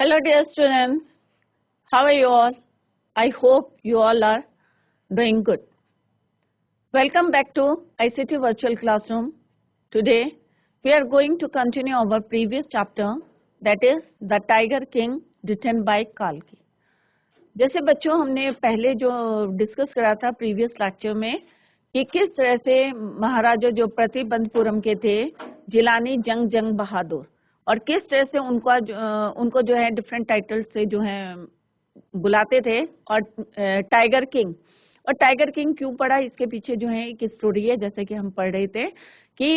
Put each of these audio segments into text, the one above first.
Hello dear students, how are you all? I hope you all are doing good. Welcome back to ICT Virtual Classroom. Today we are going to continue our previous chapter, that is The Tiger King written by Kalki. जैसे बच्चों हमने पहले जो discuss करा था previous lecture में कि किस तरह से महाराजा जो प्रतिबंधपुरम के थे जिलानी जंग बहादुर और किस तरह से उनको जो है डिफरेंट टाइटल से जो है बुलाते थे और टाइगर किंग और टाइगर किंग क्यों पड़ा इसके पीछे जो है एक स्टोरी है। जैसे कि हम पढ़ रहे थे कि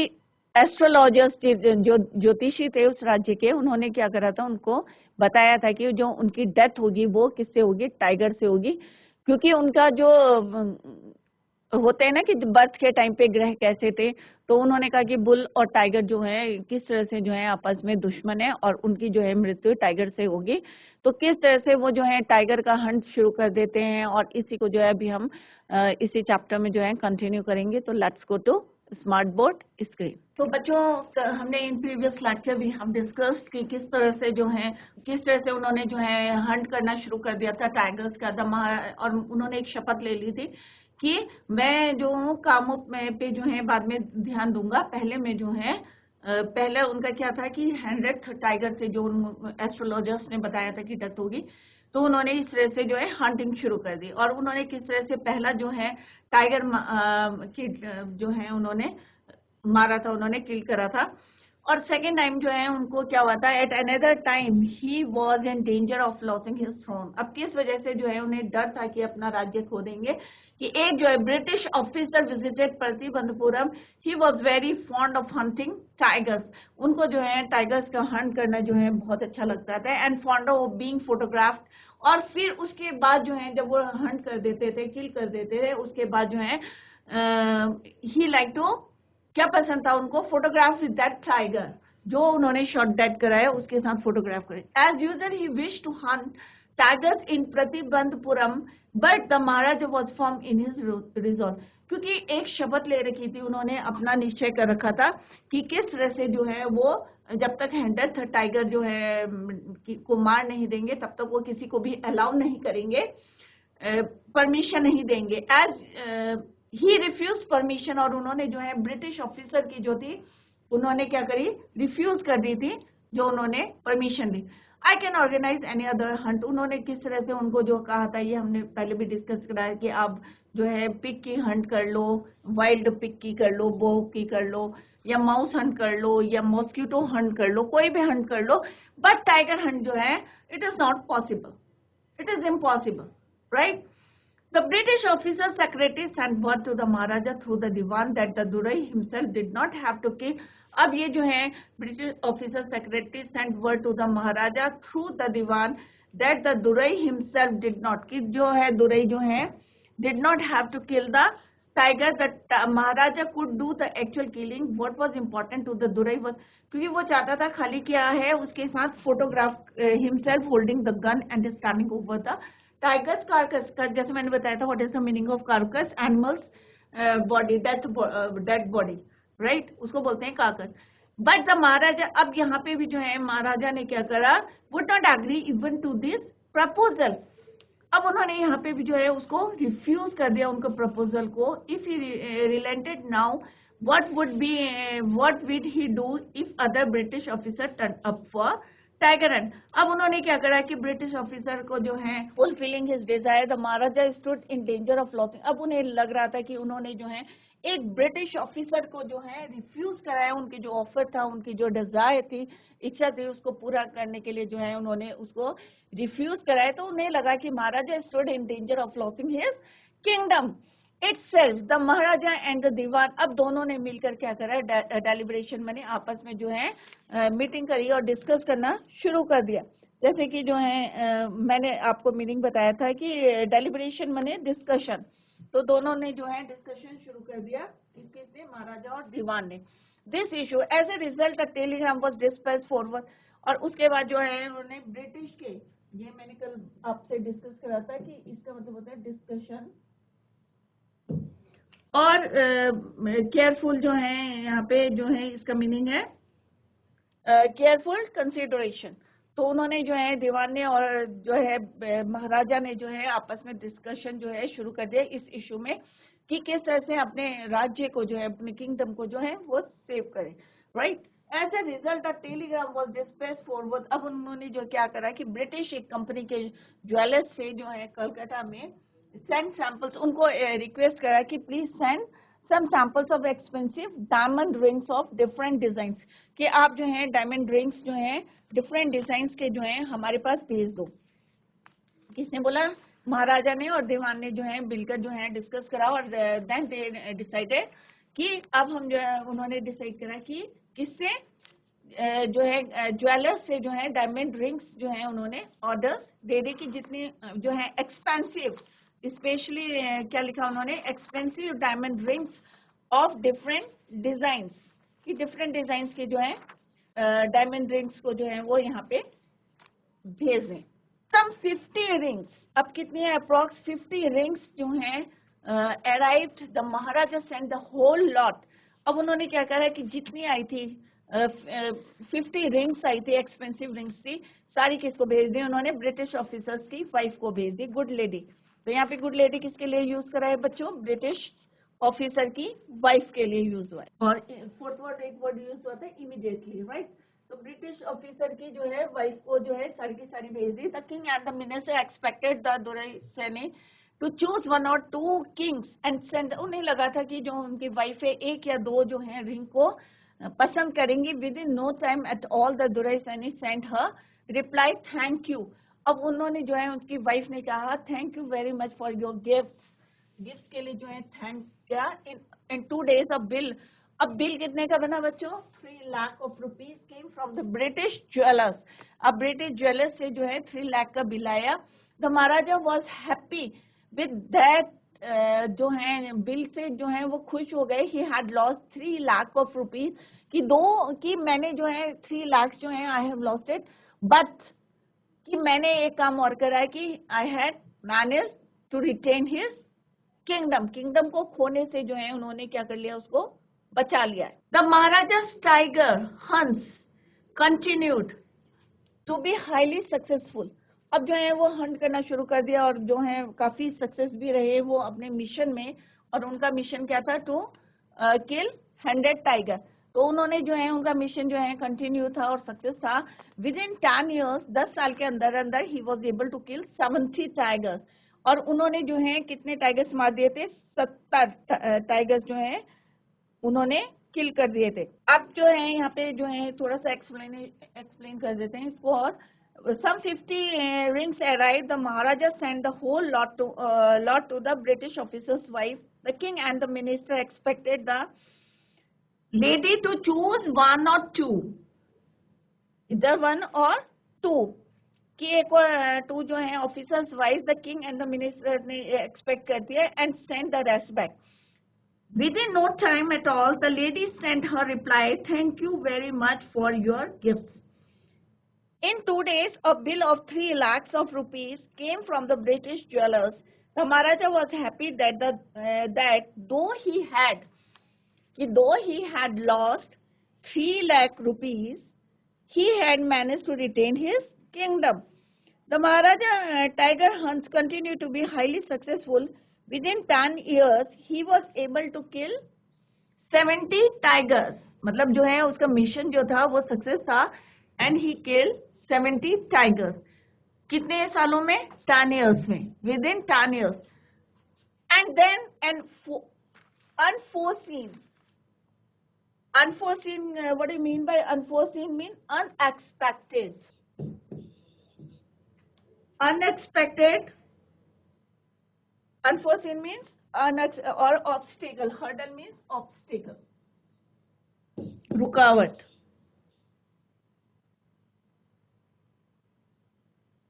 एस्ट्रोलॉजर्स जो ज्योतिषी थे उस राज्य के, उन्होंने क्या करा था, उनको बताया था कि जो उनकी डेथ होगी वो किससे होगी, टाइगर से होगी, क्योंकि उनका जो होते हैं ना कि बर्थ के टाइम पे ग्रह कैसे थे, तो उन्होंने कहा कि बुल और टाइगर जो है किस तरह से जो है आपस में दुश्मन है और उनकी जो है मृत्यु टाइगर से होगी। तो किस तरह से वो जो है टाइगर का हंट शुरू कर देते हैं और इसी को जो है अभी हम इसी चैप्टर में जो है कंटिन्यू करेंगे। तो let's go to smart board screen. तो बच्चों हमने इन प्रीवियस लेक्चर भी हम डिस्कस्ड कि किस तरह से जो है उन्होंने जो है हंट करना शुरू कर दिया था टाइगर्स का और उन्होंने एक शपथ ले ली थी कि मैं जो हूँ कामों पे जो है बाद में ध्यान दूंगा, पहले मैं जो है पहले उनका क्या था कि 100th टाइगर से जो एस्ट्रोलॉजर्स ने बताया था कि डेथ होगी, तो उन्होंने इस तरह से जो है हंटिंग शुरू कर दी और उन्होंने किस तरह से पहला जो है टाइगर की जो है उन्होंने मारा था, उन्होंने किल करा था। और सेकेंड टाइम जो है उनको क्या हुआ था, at another time he was in danger of losing his throne. अब किस वजह से जो है उन्हें डर था कि अपना राज्य खो देंगे कि एक जो है British officer visited Pratibandapuram, he was very fond of hunting tigers. उनको जो है टाइगर्स का हंट करना जो है बहुत अच्छा लगता था and fond of being photographed. और फिर उसके बाद जो है जब वो हंट कर देते थे, किल कर देते थे, उसके बाद जो है ही लाइक टू, क्या पसंद था उनको, फोटोग्राफ विद दैट टाइगर, जो उन्होंने शॉट डेड कराया उसके साथ फोटोग्राफ करे। As usual he wish to hunt tigers in Pratibandhapuram but the maharaja was firm in his resolve. क्योंकि एक शपथ ले रखी थी, उन्होंने अपना निश्चय कर रखा था कि किस तरह से जो है वो जब तक 100th टाइगर जो है को मार नहीं देंगे तब तक वो किसी को भी अलाउ नहीं करेंगे, परमिशन नहीं देंगे। एज ही रिफ्यूज परमिशन, और उन्होंने जो है ब्रिटिश ऑफिसर की जो थी उन्होंने क्या करी, रिफ्यूज कर दी थी जो उन्होंने परमिशन दी। I can organise any other hunt, उन्होंने किस तरह से उनको जो कहा था, ये हमने पहले भी डिस्कस करा है कि आप जो है पिग की हंट कर लो, वाइल्ड पिग की कर लो, बो की कर लो, या माउस हंट कर लो, या मॉस्किटो हंट कर लो, कोई भी हंट कर लो, बट टाइगर हंट जो है it is not possible, it is impossible, right? The British officer secretary sent word to the Maharaja through the Diwan that the Durai himself did not have to kill. अब ये जो है British officer secretary sent word to the Maharaja through the dewan that the Durai himself did not, कि जो है दुरई जो है did not have to kill the tiger, the Maharaja could do the actual killing. What was important to the Durai was, क्योंकि वो चाहता था खाली क्या है उसके साथ photograph himself holding the gun and standing over the tiger's carcass का, जैसे मैंने बताया था what is the meaning of carcass, animals body, dead body, right, उसको बोलते हैं कार्कस। बट द महाराजा, अब यहाँ पे भी जो है महाराजा ने क्या करा, would not agree even to this proposal. अब उन्होंने यहाँ पे भी जो है उसको रिफ्यूज कर दिया उनके प्रपोजल को। If he relented now what would he do if other British officer turn up for tiger hunt. अब उन्होंने क्या करा कि ब्रिटिश ऑफिसर को जो है fulfilling his Dzire the Maharaja stood in danger of losing. अब उन्हें लग रहा था कि उन्होंने जो है एक ब्रिटिश ऑफिसर को जो है रिफ्यूज कराया, उनके जो ऑफर था, उनकी जो डिजायर थी, इच्छा थी, उसको पूरा करने के लिए जो है उन्होंने उसको रिफ्यूज कराया। तो उन्हें लगा कि maharaja stood in danger of losing his kingdom itself. The maharaja and the dewan, अब दोनों ने मिलकर क्या करा, डेलिब्रेशन मैंने आपस में जो है मीटिंग करी और डिस्कस करना शुरू कर दिया। जैसे कि जो है मैंने आपको मीनिंग बताया था कि डेलिब्रेशन मैंने डिस्कशन, तो दोनों ने जो है डिस्कशन शुरू कर दिया, किसके से, महाराजा और दीवान ने। This issue as a result the telegram was dispatched forward, और उसके बाद जो है उन्होंने ब्रिटिश के, ये मैंने कल आपसे डिस्कस करा था कि इसका मतलब होता है डिस्कशन और केयरफुल जो है यहाँ पे जो है इसका मीनिंग है केयरफुल कंसिडरेशन। तो तो उन्होंने जो है दीवान ने और जो है महाराजा ने जो है आपस में डिस्कशन जो है शुरू कर दिया इस इशू में कि किस तरह से अपने राज्य को जो है अपने किंगडम को जो है वो सेव करें, right. As a result the telegram was dispatch forward. अब उन्होंने जो क्या करा कि ब्रिटिश एक कंपनी के ज्वेलर्स से जो है कलकत्ता में सेंड सैंपल्स, उनको रिक्वेस्ट करा कि please send some samples of expensive diamond rings of different designs, कि आप जो है डायमंड रिंग्स जो है डिफरेंट डिजाइन्स के जो है हमारे पास भेज दो। किसने बोला? महाराजा ने और दीवान ने जो है मिलकर जो है डिस्कस करा और देन दे डिसाइडेड कि अब हम जो है उन्होंने डिसाइड करा कि किससे जो है ज्वेलर्स से जो है डायमंड रिंग्स जो है उन्होंने ऑर्डर्स दे दी कि जितनी जो है एक्सपेंसिव, स्पेशली क्या लिखा उन्होंने, expensive diamond rings of different designs, कि डिफरेंट डिजाइन्स के जो है डायमंड रिंग्स को जो है वो यहाँ पे भेज दें। सम 50 रिंग्स, अब कितनी है अप्रोक्स 50 रिंग्स जो है arrived, the Maharaja send the whole lot. अब उन्होंने क्या करा कि जितनी आई थी 50 रिंग्स आई थी, एक्सपेंसिव रिंग्स थी, सारी किसको भेज दी उन्होंने? ब्रिटिश ऑफिसर्स की वाइफ को भेज दी, गुड लेडी। तो यहाँ पे गुड लेडी किसके लिए यूज करा है बच्चों? ब्रिटिश ऑफिसर की वाइफ के लिए यूज हुआ है। और फोर्थ वर्ड एक वर्ड यूज हुआ था इमीडिएटली, राइट। तो ब्रिटिश ऑफिसर की जो है वाइफ को जो है सारी की सारी भेज दी। The king and the minister expected the duraisani to choose 1 or 2 rings and send. उन्हें लगा था कि जो उनकी वाइफ है 1 या 2 जो है रिंग को पसंद करेंगी। Within no time at all the Duraisani send her reply thank you. अब उन्होंने जो है उसकी वाइफ ने कहा thank you very much for your gift के लिए जो है थैंक किया। इन 2 days ऑफ बिल, अब बिल कितने का बना बच्चों? 3 lakh of rupees came from the British jewellers. अब ब्रिटिश ज्वेलर्स से जो है 3 लाख का बिल आया। The maharaja was happy with that, जो है बिल से जो है वो खुश हो गए। He had lost 3 lakh of rupees, कि मैंने जो है 3 लाख जो है I have lost it, but कि मैंने एक काम और करा है कि I had manage to retain his kingdom. Kingdom को खोने से जो है उन्होंने क्या कर लिया? उसको बचा लिया है। The Maharaja's tiger hunts continued to be highly successful. अब जो है वो हंट करना शुरू कर दिया और जो है काफी सक्सेस भी रहे वो अपने मिशन में। और उनका मिशन क्या था? To kill 100 tiger. तो उन्होंने जो है उनका मिशन जो है कंटिन्यू था और सक्सेस था। विद इन 10 years, 10 साल के अंदर अंदर ही was able to kill 70 tigers. और उन्होंने जो है कितने टाइगर्स मार दिए थे? 70 टाइगर्स जो है उन्होंने किल कर दिए थे। अब जो है यहाँ पे जो है थोड़ा सा एक्सप्लेन कर देते हैं इसको। और some 50 rings arrived. The Maharaja sent the whole lot to the British officer's wife. The king and the minister expected the lady to choose 1 or 2, either 1 or 2, कि एक और 2 जो है officers wife the king and the minister ने expect करती है and send the rest back. Within no time at all, the lady sent her reply, thank you very much for your gifts. In 2 days, a bill of 3 lakhs of rupees came from the British jewelers. The Maharaja was happy that though he had lost 3 lakh rupees, he had managed to retain his kingdom. The Maharaja tiger hunts continued to be highly successful. Within 10 years, he was able to kill 70 tigers. मतलब जो है उसका mission जो था वो success था and he kill 70 tigers. कितने सालों में? 10 years में, within 10 years. And then and unforeseen, what do you mean by unforeseen? Mean unexpected. Unforeseen means or obstacle. Hurdle means obstacle, रुकावट,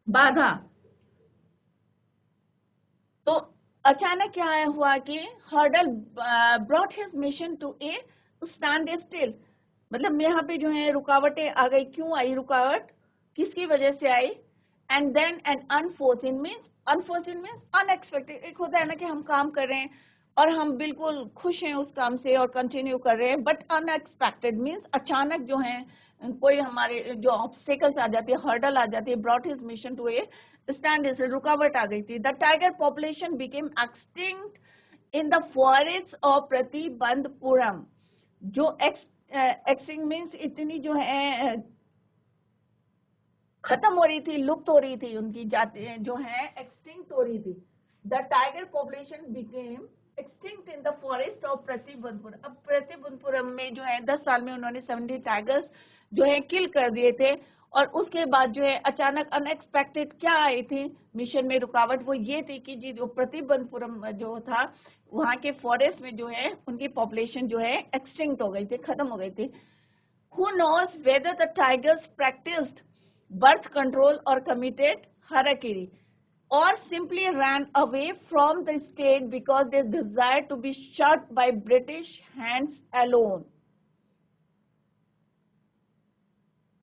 बाधा। तो अचानक क्या हुआ कि hurdle brought his mission to a standstill. मतलब यहाँ पे जो है रुकावटें आ गई। क्यों आई रुकावट? किसकी वजह से आई? And then an unforeseen means unexpected. एक होता है ना कि हम काम कर रहे हैं और हम बिल्कुल खुश हैं उस काम से और कंटिन्यू कर रहे हैं, बट अनएक्सपेक्टेड मीन्स अचानक जो है कोई हमारे जो ऑब्स्टेकल्स आ जाती है, हर्डल आ जाती है, brought his mission to a stand, रुकावट आ गई थी. The tiger population became extinct in the forest of Pratibandapuram. जो एक्सटिंक्ट मीन्स इतनी जो है खत्म हो रही थी, लुप्त हो रही थी, उनकी जाति जो है एक्सटिंक्ट हो रही थी. The tiger population became extinct in the forest of Pratibandapuram. अब प्रतिबंधपुरम में जो है 10 साल में उन्होंने 70 टाइगर्स जो है किल कर दिए थे. और उसके बाद जो है अचानक अनएक्सपेक्टेड क्या आई थी मिशन में रुकावट, वो ये थी कि जी जो प्रतिबंधपुरम जो था वहां के फॉरेस्ट में जो है उनकी पॉपुलेशन जो है एक्सटिंक्ट हो गई थी, खत्म हो गई थी. Who knows whether the tigers practiced birth control or committed harakiri or simply ran away from the state because they desired to be shot by British hands alone.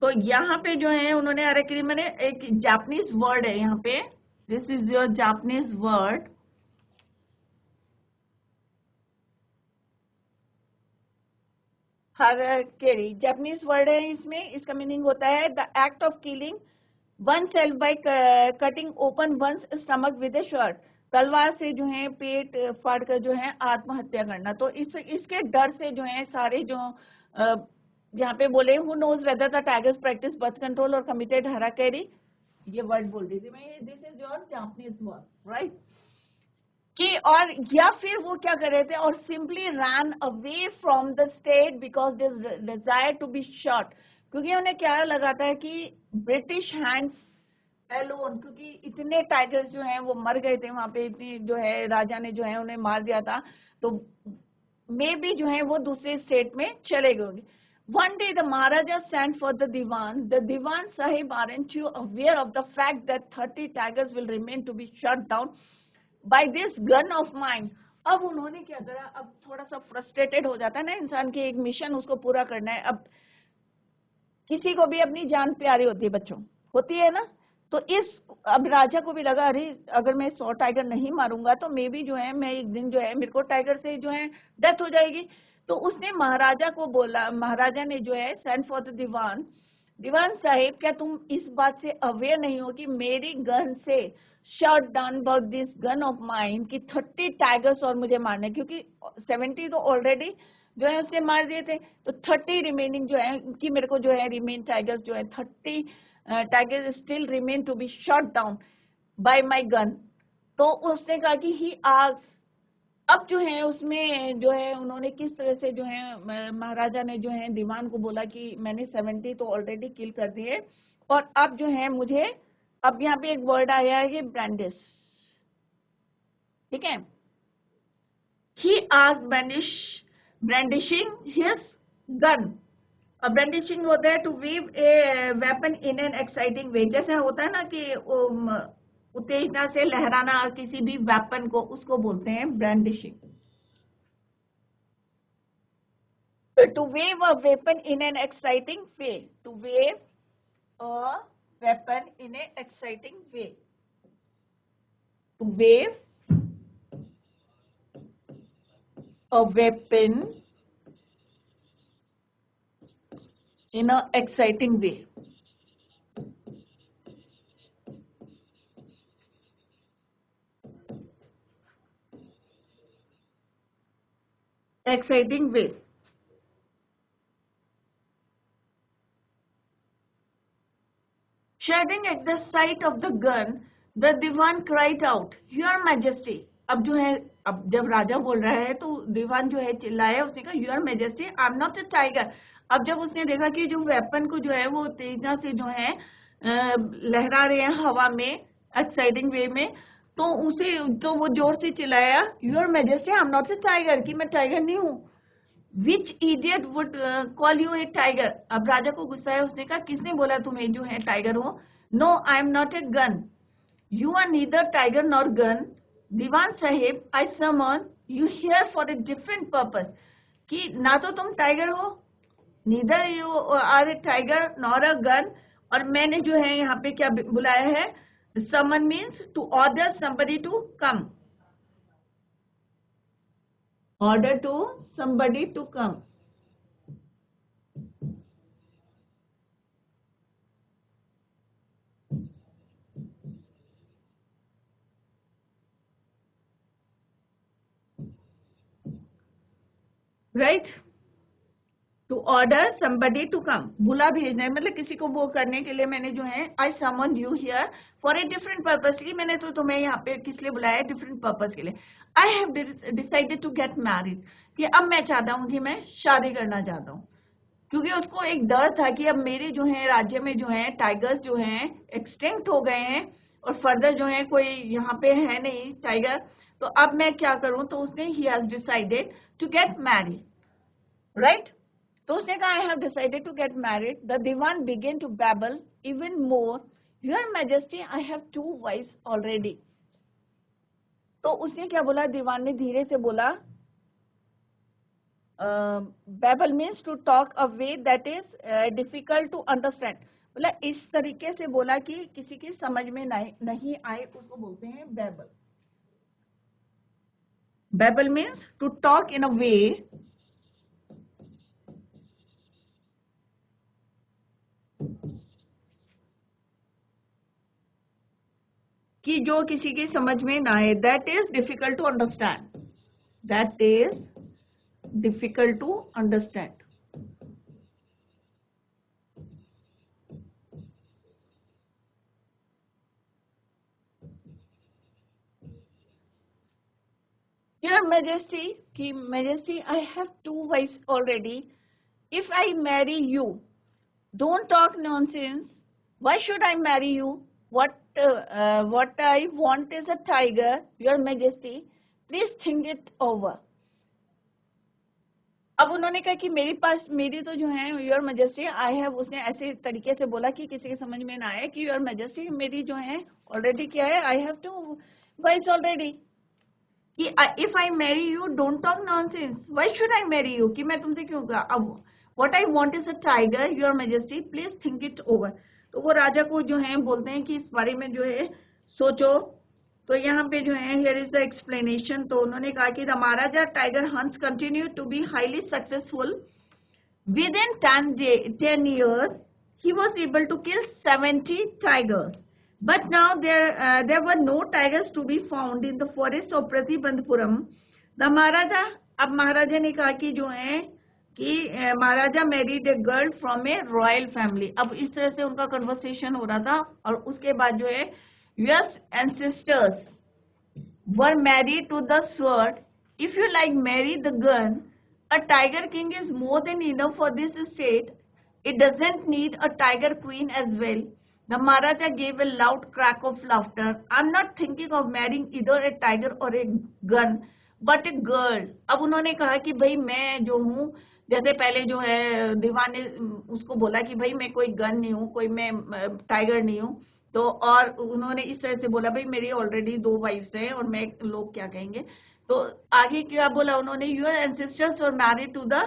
तो यहाँ पे जो है उन्होंने harakiri मैंने एक जापानीज वर्ड है यहाँ पे, this is your Japanese word. harakiri Japanese word है, इसमें इसका मीनिंग होता है the act of killing oneself by cutting open one's stomach with a short. तलवार से जो है पेट फाड़ कर जो है आत्महत्या करना. तो इसके डर से जो है सारे जो यहाँ पे बोले who knows whether the tigers practice birth control और कमिटेड हराकेरी, ये वर्ड बोल रही थी मैं, this is your Japanese word right. कि और या फिर वो क्या कर रहे थे और simply run away from the state because they desire to be shot, क्योंकि उन्हें क्या लगा था कि ब्रिटिश हैंड्स एलोन, क्योंकि इतने टाइगर्स जो हैं वो मर गए थे वहां पे, इतनी जो है राजा ने जो है उन्हें मार दिया था, तो मे बी जो है वो दूसरे स्टेट में चले गए होंगे. One day the Maharaja sent for the Diwan. The Diwan Sahib aren't you aware of the fact that 30 tigers will remain to be shot down by this gun of mine? अब उन्होंने क्या करा, अब थोड़ा सा फ्रस्ट्रेटेड हो जाता है ना इंसान की, एक मिशन उसको पूरा करना है. अब किसी को भी अपनी जान प्यारी होती है बच्चों, होती है ना. तो अब राजा को भी लगा अरे अगर मैं 100 टाइगर नहीं मारूंगा तो मे बी जो है मैं एक दिन जो है मेरे को टाइगर से जो है डेथ हो जाएगी. तो उसने महाराजा को बोला, महाराजा ने जो है सेंड फॉर द दीवान, दीवान साहिब क्या तुम इस बात से अवेयर नहीं हो कि मेरी गन से shot down bout this gun of mine की 30 टाइगर्स और मुझे मारने, क्योंकि 70 तो ऑलरेडी जो है उसने मार दिए थे, तो 30 रिमेनिंग जो है कि मेरे को जो है रिमेन टाइगर्स जो है 30 tigers still remain to be shot down by my gun. तो उसने कहा कि ही आस्क्ड, अब जो है उसमें जो है उन्होंने किस तरह से जो है महाराजा ने जो है दीवान को बोला कि मैंने 70 तो ऑलरेडी किल कर दिए और अब जो है मुझे, अब यहाँ पे एक वर्ड आया है कि ब्रांडिश, ठीक है. He asked brandishing his gun. अब ब्रांडिशिंग होता है to wave a weapon in an exciting way, जैसे होता है ना कि उत्तेजना से लहराना किसी भी वेपन को, उसको बोलते हैं brandishing. To wave a weapon in an exciting way, to wave a weapon in a exciting way, to wave a weapon in a exciting way. Exciting way. Shuddering at the sight of the gun, the Diwan cried out, Your Majesty. अब जो है, अब जब राजा बोल रहा है तो दीवान जो है चिल्लाया, उसने कहा your majesty I am not a tiger. अब जब उसने देखा कि जो वेपन को जो है वो तेजना से जो है लहरा रहे हैं हवा में एक्साइटिंग वे में, तो वो जोर से चिल्लाया your majesty I am not a tiger, कि मैं टाइगर नहीं हूँ. Which idiot would call you a tiger. अब राजा को गुस्सा है, उसने कहा किसने बोला तुम्हें जो है टाइगर हो. No I am not a gun, you are neither tiger nor gun. Dewan sahib I summon you here for a different purpose, कि ना तो तुम टाइगर हो, neither you are a tiger nor a gun, और मैंने जो है यहाँ पे क्या बुलाया है, summon means to order somebody to come. order to somebody to come. Right? To order somebody to come. बुला भेजना है, मतलब किसी को वो करने के लिए मैंने जो है I summoned you here for a different purpose. कि मैंने तो तुम्हें यहाँ पे किस लिए बुलाया है? different purpose के लिए. I have decided to get married. कि अब मैं चाहता हूँ कि मैं शादी करना चाहता हूँ, क्योंकि उसको एक डर था कि अब मेरे जो है राज्य में जो है टाइगर्स जो हैं एक्सटिंक्ट हो गए हैं और फर्दर जो है कोई यहाँ पे है नहीं टाइगर, तो अब मैं क्या करूं? तो उसने he has decided to get married, right? तो उसने कहा I have decided to get married. The dewan began to babble even more, your majesty I have 2 wifes already. तो उसने क्या बोला? दीवान ने धीरे से बोला, babble means to talk a way that is difficult to understand. मतलब इस तरीके से बोला कि किसी की समझ में नहीं आए, उसको बोलते हैं babble. Babble means to talk in a way कि जो किसी की समझ में ना आए. That is difficult to understand. That is difficult to understand. Your Majesty, कि Majesty, I have 2 wives already. If I marry you, don't talk nonsense. Why should I marry you? What I want is a tiger. Your Majesty, please think it over. अब उन्होंने कहा कि मेरी तो जो है your majesty I have, उसने ऐसे तरीके से बोला कि किसी के समझ में ना आए कि योर मैजेस्टी मेरी जो है ऑलरेडी क्या है, आई हैव 2 वाइफ्स ऑलरेडी. कि if I marry you don't talk nonsense, why should I marry you, कि मैं तुमसे क्यों कहा. अब what I want is a tiger, your majesty please think it over. तो वो राजा को जो है बोलते हैं कि इस बारे में जो है सोचो. तो यहाँ पे जो है हियर इज द एक्सप्लेनेशन. तो उन्होंने कहा कि the Maharaja tiger hunts continue to be highly successful. Within 10 years he was able to kill 70 tigers. But now there were no tigers to be found in the forest of Pratibandhapuram. The Maharaja, अब महाराजा ने कहा कि जो है कि maharaja married a girl from a royal family. अब इस तरह से उनका कन्वर्सेशन हो रहा था. और उसके बाद जो है your ancestors were married to the sword. If you like marry the gun, a tiger king is more than enough for this state. It doesn't need a tiger queen as well. The Maharaja gave a loud crack of laughter. I'm not thinking of marrying either a tiger or a gun, but a girl. अब उन्होंने कहा कि भाई मैं जो हूँ, जैसे पहले जो है दीवान ने उसको बोला कि भाई मैं कोई गन नहीं हूँ, कोई मैं टाइगर नहीं हूँ. तो और उन्होंने इस तरह से बोला भाई मेरी ऑलरेडी 2 वाइफ्स हैं और मैं लोग क्या कहेंगे. तो आगे क्या बोला उन्होंने, your ancestors were married to the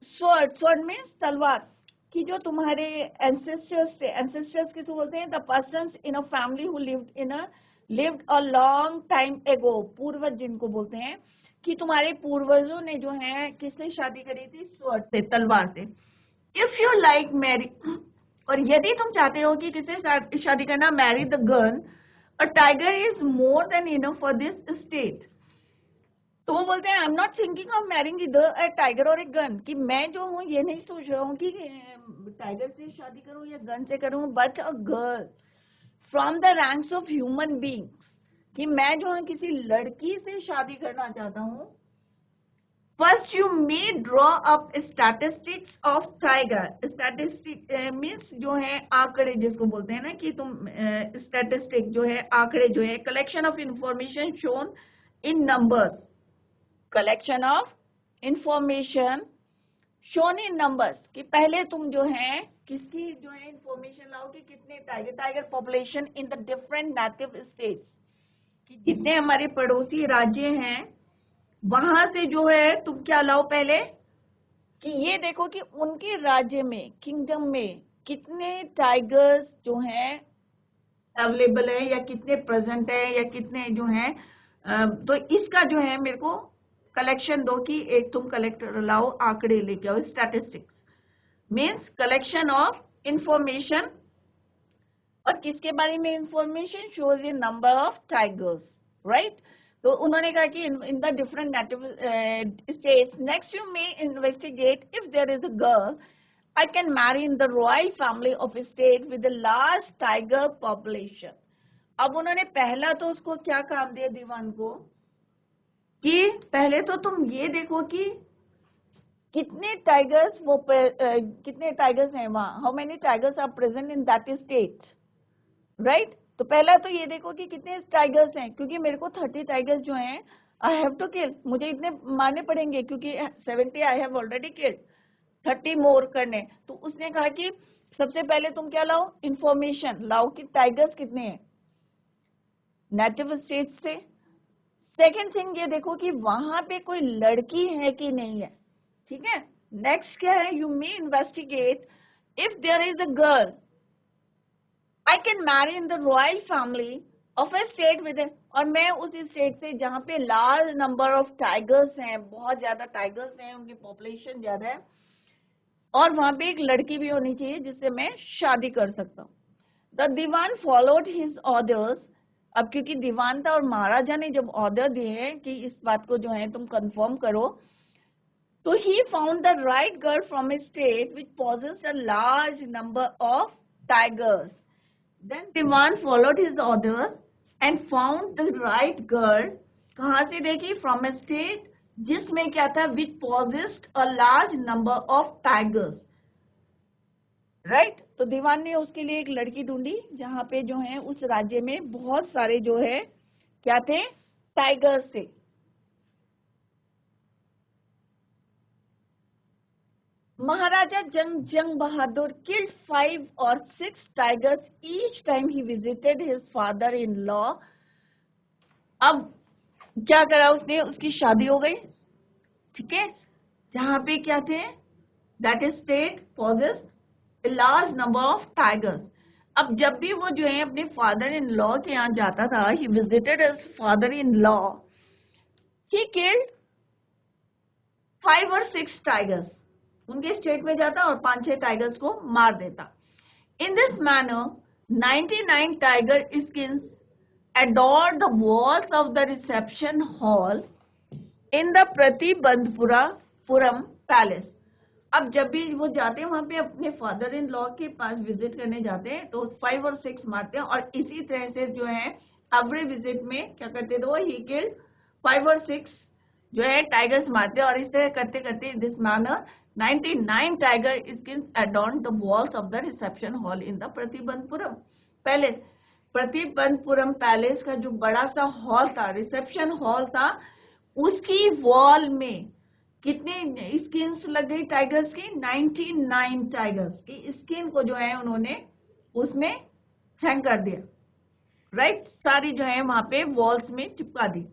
sword. Sword means तलवार. कि जो तुम्हारे एंसेस्टर्स थे, एंसेस्टर्स किसे बोलते हैं? The persons in a family who lived a long time एगो. पूर्वज जिनको बोलते हैं, कि तुम्हारे पूर्वजों ने जो है किससे शादी करी थी? स्वॉर्ड से, तलवार से. इफ यू लाइक मैरी, और यदि तुम चाहते हो कि किससे शादी करना, marry the gun, a tiger is more than enough for this state. तो वो बोलते हैं आई am not thinking of marrying इधर ए टाइगर और ए गन. कि मैं जो हूँ ये नहीं सोच रहा हूँ कि टाइगर से शादी करूँ या गन से करूँ, but a girl from the ranks of human beings. कि मैं जो है किसी लड़की से शादी करना चाहता हूँ. First, you may draw up statistics of tiger. Statistic means जो है आंकड़े जिसको बोलते हैं ना, कि तुम statistic जो है आंकड़े जो है collection of information shown in numbers. Collection of information shown in numbers. कि पहले तुम जो है किसकी जो है information लाओ कि कितने tiger population in the different native states. कि जितने हमारे पड़ोसी राज्य हैं वहां से जो है तुम क्या लाओ पहले, कि ये देखो कि उनके राज्य में, किंगडम में कितने टाइगर्स जो हैं अवेलेबल है, या कितने प्रेजेंट है, या कितने जो हैं. तो इसका जो है मेरे को कलेक्शन दो कि एक तुम कलेक्ट लाओ, आंकड़े लेके आओ, statistics means collection of information. और किसके बारे में information? Shows the number of tigers, right. तो उन्होंने कहा कि in the different native states next you may investigate if there is a girl I can marry in the royal family of state with a large tiger population. अब उन्होंने पहला तो उसको क्या काम दिया दीवान को कि पहले तो तुम ये देखो कि कितने टाइगर्स कितने टाइगर्स हैं वहां, how many tigers are present in that state, right. तो पहला तो ये देखो कि कितने टाइगर्स हैं, क्योंकि मेरे को 30 टाइगर्स जो हैं आई हैव टू किल, मुझे इतने मारने पड़ेंगे क्योंकि 70 आई हैव ऑलरेडी किल्ड, 30 मोर करने। तो उसने कहा कि सबसे पहले तुम क्या लाओ? इंफॉर्मेशन लाओ कि टाइगर्स कितने हैं नेटिव स्टेट से। सेकेंड थिंग ये देखो कि वहां पे कोई लड़की है कि नहीं है, ठीक है। नेक्स्ट क्या है? You may investigate if there is a girl I can marry in the royal family of a state with, और मैं उस स्टेट से जहां पे लार्ज नंबर ऑफ टाइगर्स हैं, बहुत ज्यादा टाइगर्स हैं, उनकी पॉपुलेशन ज्यादा है, और वहां पे एक लड़की भी होनी चाहिए जिससे मैं शादी कर सकता हूँ। The dewan followed his orders. अब क्योंकि दीवान था और महाराजा ने जब ऑर्डर दिए हैं कि इस बात को जो है तुम कंफर्म करो, तो he found the right girl from a state which possessed a large number of tigers. Then dewan followed his orders and found the right girl. कहां से देखी? फ्रॉम ए स्टेट जिसमें क्या था? Which possessed a large number of tigers, right. तो दीवान ने उसके लिए एक लड़की ढूंढी जहां पे जो है उस राज्य में बहुत सारे जो है क्या थे? टाइगर्स थे। Maharaja Jung Bahadur killed 5 or 6 tigers each time he visited his father in law. अब क्या करा उसने? उसकी शादी हो गई, ठीक है, जहां पे क्या थे? That is state possessed a large number of tigers. अब जब भी वो जो है अपने फादर इन लॉ के यहाँ जाता था, he visited his father in law, he killed 5 or 6 tigers. उनके स्टेट में जाता और 5-6 टाइगर्स को मार देता। In this manner 99 tiger skins adorned the walls of the reception hall in the Pratibandapuram palace. अब जब भी वो जाते हैं वहां पे अपने फादर इन लॉ के पास विजिट करने जाते हैं तो 5 और 6 मारते हैं, और इसी तरह से जो है एवरी विजिट में क्या करते थे वो? ही किल्ड 5 और 6 जो है टाइगर्स मारते हैं, और इस तरह करते करते this manner 99 tiger skins एडॉर्न the walls of the reception hall in the Pratibandapuram palace. Pratibandapuram palace का जो बड़ा सा हॉल था, रिसेप्शन हॉल था, उसकी वॉल में कितने स्किन्स लग गई टाइगर्स की? 99 टाइगर्स की स्किन को जो है उन्होंने उसमें हैंग कर दिया, राइट। सारी जो है वहां पे वॉल्स में चिपका दी।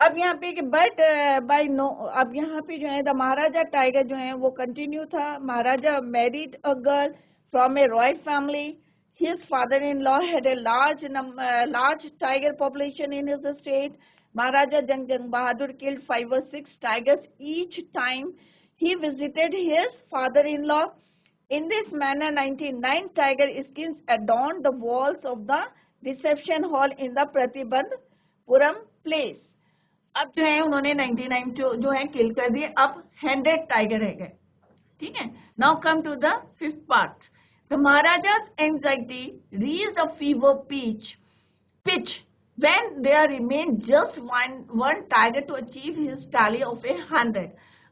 अब यहाँ पे बट बाय नो, अब यहाँ पे जो है द महाराजा टाइगर जो है वो कंटिन्यू था। Maharaja married a girl from a royal family. His father-in-law had a large tiger population in his estate. Maharaja Jang Bahadur killed 5 or 6 tigers each time he visited his father-in-law. In this manner, 99 tiger skins adorned the walls of the reception hall in the Pratibandhpuram place. अब जो है उन्होंने 99 जो है किल कर दिए, अब 100 tiger रह गए, ठीक है। Now come to the 5th part. The Maharaja's anxiety reached a fever pitch when there remained just one tiger to achieve his tally of 100.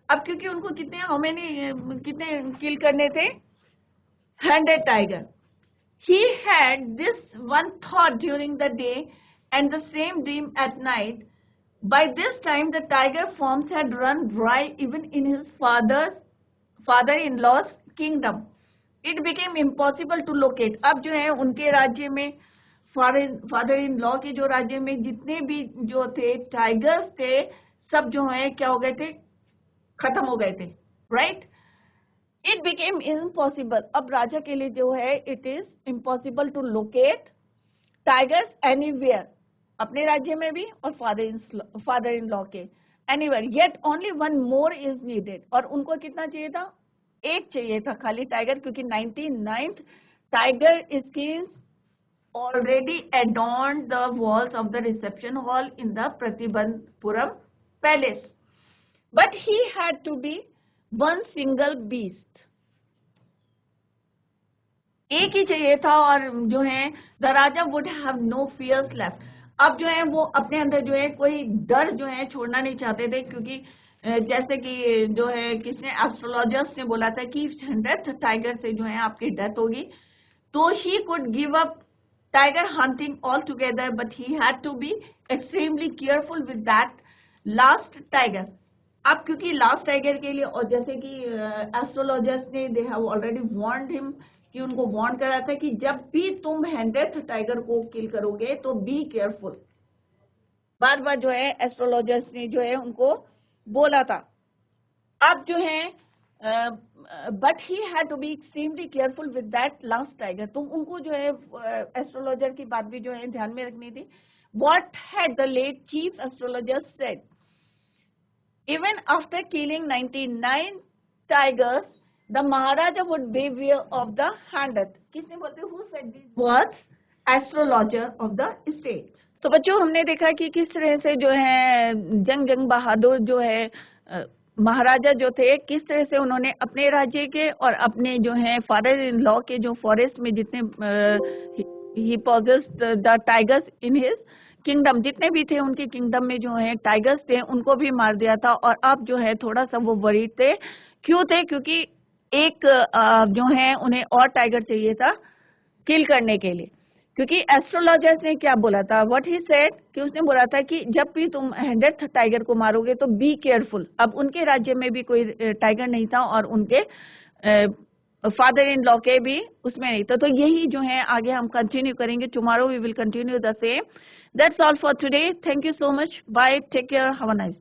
अब क्योंकि उनको कितने किल करने थे? 100 tiger. He had this one thought during the day and the same dream at night. By this time the tiger forms had run dry even in his father-in-law's kingdom. It became impossible to locate. अब जो है उनके राज्य में, father in law के जो राज्य में जितने भी जो थे टाइगर्स थे, सब जो है क्या हो गए थे? खत्म हो गए थे, राइट। इट बिकेम इम्पॉसिबल, अब राजा के लिए जो है it is impossible to locate tigers anywhere, अपने राज्य में भी और फादर इन लॉ के, anywhere, yet only one more is needed. और उनको कितना चाहिए था? एक चाहिए था खाली टाइगर, क्योंकि 99th tiger skins already adorned the walls of the reception hall in the Pratibandpuram palace, but he had to be one single beast. एक ही चाहिए था, और जो है the Raja would have no fears left. अब जो है वो अपने अंदर जो है कोई डर जो है छोड़ना नहीं चाहते थे, क्योंकि जैसे कि जो है किसने, एस्ट्रोलॉजर्स ने बोला था कि 100th टाइगर से जो है आपकी डेथ होगी, तो he could give up tiger hunting altogether, but he had to be extremely careful with that last tiger. अब क्योंकि लास्ट टाइगर के लिए, और जैसे कि एस्ट्रोलॉजर्स ने they have already warned him, कि उनको वार्न करा था कि जब भी तुम 100th टाइगर को किल करोगे तो बी केयरफुल। बार बार जो है एस्ट्रोलॉजर्स ने जो है उनको बोला था। अब जो है but he had to be extremely careful with that last tiger. तो उनको जो है एस्ट्रोलॉजर की बात भी जो है ध्यान में रखनी थी। What had the late chief astrologer said, even after killing 99 tigers the Maharaja would beware of the 100th। किसने बोलते, who said this words? Astrologer of the state. तो बच्चों, हमने देखा कि किस तरह से जो है जंग बहादुर जो है महाराजा जो थे, किस तरह से उन्होंने अपने राज्य के और अपने जो है फादर इन लॉ के जो फॉरेस्ट में जितने he possessed the tigers in his kingdom, जितने भी थे उनके किंगडम में जो है टाइगर्स थे, उनको भी मार दिया था। और अब जो है थोड़ा सा वो वरीड थे। क्यों थे? क्योंकि एक जो है उन्हें और टाइगर चाहिए था किल करने के लिए। क्योंकि एस्ट्रोलॉजर्स ने क्या बोला था, व्हाट ही सेड, कि उसने बोला था कि जब भी तुम 100th टाइगर को मारोगे तो बी केयरफुल। अब उनके राज्य में भी कोई टाइगर नहीं था और उनके फादर इन लॉ के भी उसमें नहीं था। तो यही जो है आगे हम कंटिन्यू करेंगे। Tomorrow we will continue the same. That's all for today. Thank you so much. Bye, take care, have a nice